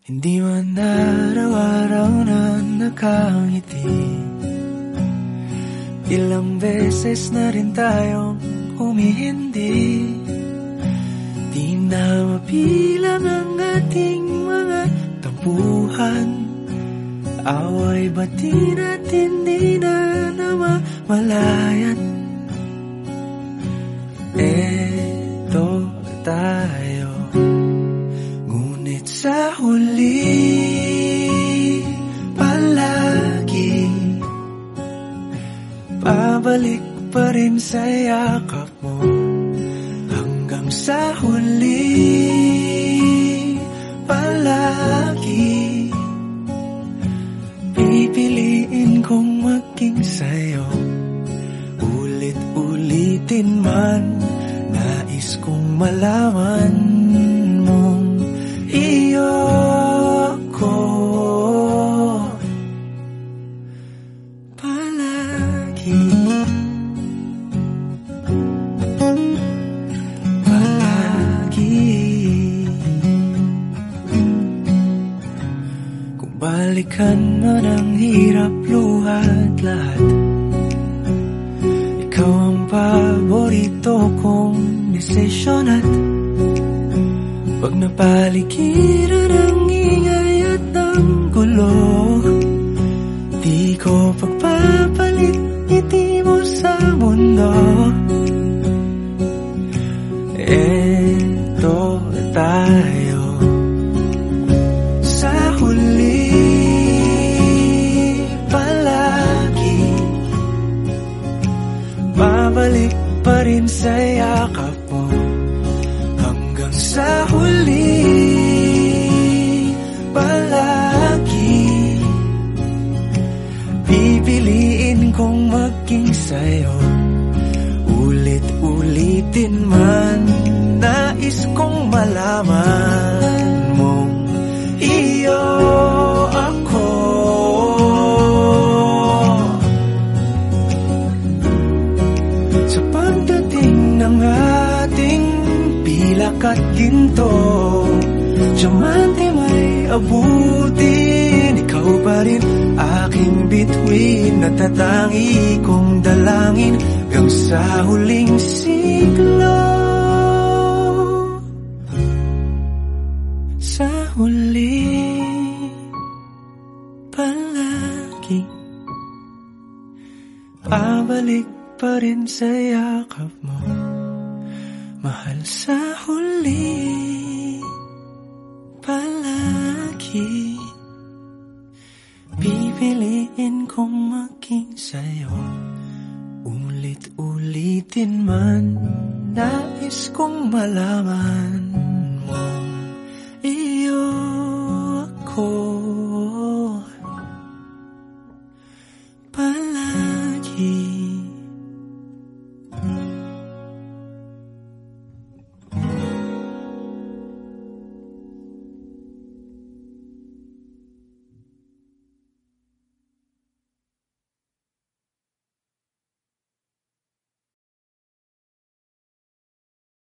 Hindi man araw-araw na nakangiti. Ilang beses na rin tayong humihindi. Di na mapilang ang ating mga tampuhan. Away bati natin di na namamalayan. Eto tayo, ngunit sa huli palagi pabalik pa rin sa yakap mo. Hanggang sa huli palagi pipiliin kong maging sa'yo. Ulit-ulitin man, nais kong malaman mong iyo ko palagi. Kung balikan man ang hirap, luhat lahat, ikaw ang paborito kong desisyon. At pag napaligiran ang ingay at ang gulo, di ko pagpapalit ngiti mo sa mundo. Eto tayo, sa huli palagi babalik pa rin sa yakap mo. Hanggang sa huli palagi pipiliin kong maging sa'yo. Ulit-ulitin man, nais kong malaman mong iyo ako. Sa pagdating ng ating pilak at ginto, diamante may abutin. Ikaw pa rin aking bituin, natatangi kong dalangin hanggang sa huling siglo. Sa huli palagi pabalik pa rin sa yakap mo, mahal. Sa huli palagi pipiliin kong maging sa'yo. Ulit-ulitin man, nais kong malaman